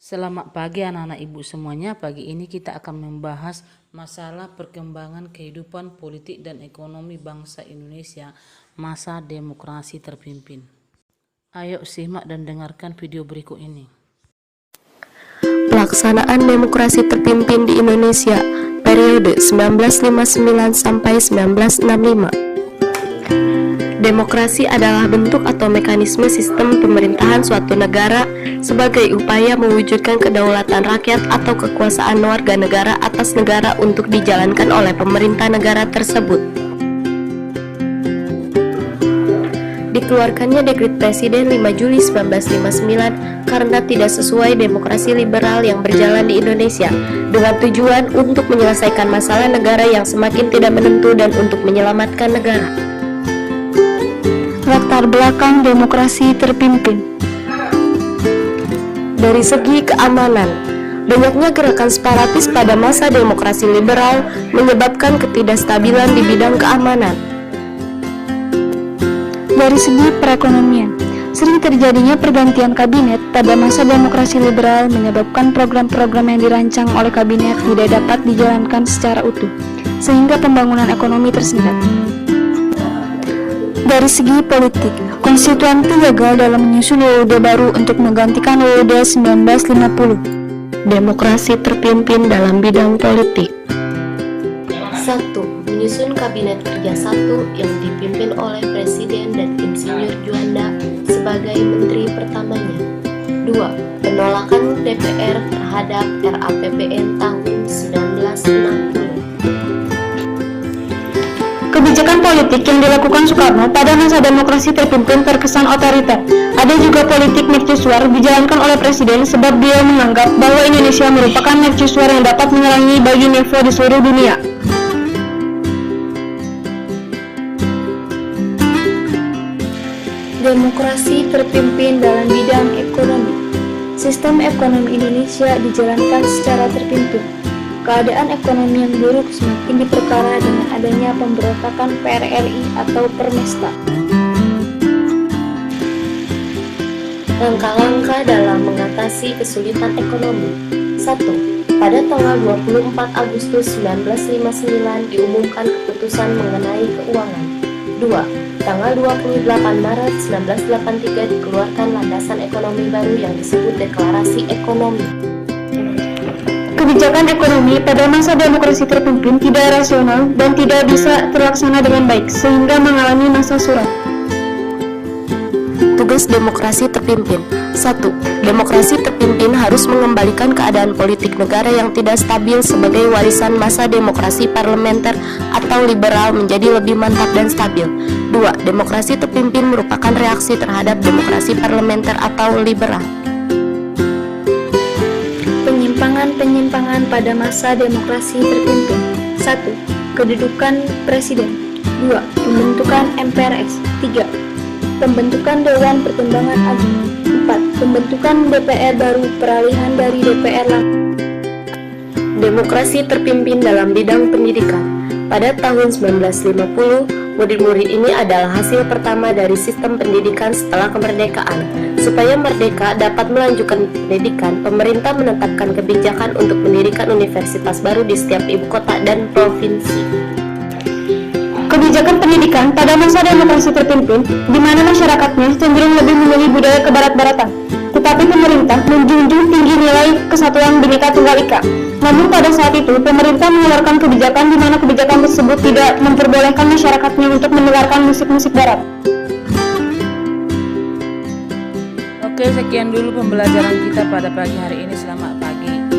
Selamat pagi anak-anak ibu semuanya. Pagi ini kita akan membahas masalah perkembangan kehidupan politik dan ekonomi bangsa Indonesia masa demokrasi terpimpin. Ayo simak dan dengarkan video berikut ini. Pelaksanaan demokrasi terpimpin di Indonesia periode 1959 sampai 1965. Demokrasi adalah bentuk atau mekanisme sistem pemerintahan suatu negara sebagai upaya mewujudkan kedaulatan rakyat atau kekuasaan warga negara atas negara untuk dijalankan oleh pemerintah negara tersebut. Dikeluarkannya Dekret Presiden 5 Juli 1959 karena tidak sesuai demokrasi liberal yang berjalan di Indonesia, dengan tujuan untuk menyelesaikan masalah negara yang semakin tidak menentu dan untuk menyelamatkan negara. Latar belakang demokrasi terpimpin. Dari segi keamanan, banyaknya gerakan separatis pada masa demokrasi liberal menyebabkan ketidakstabilan di bidang keamanan. Dari segi perekonomian, sering terjadinya pergantian kabinet pada masa demokrasi liberal menyebabkan program-program yang dirancang oleh kabinet tidak dapat dijalankan secara utuh, sehingga pembangunan ekonomi tersendat. Dari segi politik, konstituante gagal dalam menyusun UUD baru untuk menggantikan UUD 1950. Demokrasi terpimpin dalam bidang politik. 1. Menyusun Kabinet Kerja 1 yang dipimpin oleh Presiden dan Insinyur Juanda sebagai menteri pertamanya. 2. Penolakan DPR terhadap RAPBN tahun 1960. Kebijakan politik yang dilakukan Soekarno pada masa demokrasi terpimpin terkesan otoriter. Ada juga politik mercusuar dijalankan oleh Presiden sebab dia menganggap bahwa Indonesia merupakan mercusuar yang dapat menyerang bagi nivo di seluruh dunia. Demokrasi terpimpin dalam bidang ekonomi. Sistem ekonomi Indonesia dijalankan secara terpimpin. Keadaan ekonomi yang buruk semakin diperparah dengan adanya pemberontakan PRRI atau Permesta. Langkah-langkah dalam mengatasi kesulitan ekonomi. 1. Pada tanggal 24 Agustus 1959 diumumkan keputusan mengenai keuangan. 2. Tanggal 28 Maret 1983 dikeluarkan landasan ekonomi baru yang disebut Deklarasi Ekonomi. Kebijakan ekonomi pada masa demokrasi terpimpin tidak rasional dan tidak bisa terlaksana dengan baik, sehingga mengalami masa suram. Tugas demokrasi terpimpin. 1. Demokrasi terpimpin harus mengembalikan keadaan politik negara yang tidak stabil sebagai warisan masa demokrasi parlementer atau liberal menjadi lebih mantap dan stabil. 2. Demokrasi terpimpin merupakan reaksi terhadap demokrasi parlementer atau liberal. Penyimpangan pada masa demokrasi terpimpin. 1. Kedudukan Presiden. 2. Pembentukan MPRS. 3. Pembentukan Dewan Pertimbangan Agung. 4. Pembentukan DPR baru, peralihan dari DPR lama. Demokrasi terpimpin dalam bidang pendidikan. Pada tahun 1950, murid-murid ini adalah hasil pertama dari sistem pendidikan setelah kemerdekaan. Supaya merdeka dapat melanjutkan pendidikan, pemerintah menetapkan kebijakan untuk mendirikan universitas baru di setiap ibu kota dan provinsi. Kebijakan pendidikan pada masa demokrasi terpimpin, di mana masyarakatnya cenderung lebih memilih budaya kebarat-baratan, tetapi pemerintah menjunjung tinggi nilai kesatuan Bhinneka Tunggal Ika. Namun pada saat itu, pemerintah mengeluarkan kebijakan di mana kebijakan tersebut tidak memperbolehkan masyarakatnya untuk mendengarkan musik-musik barat. Oke, sekian dulu pembelajaran kita pada pagi hari ini. Selamat pagi.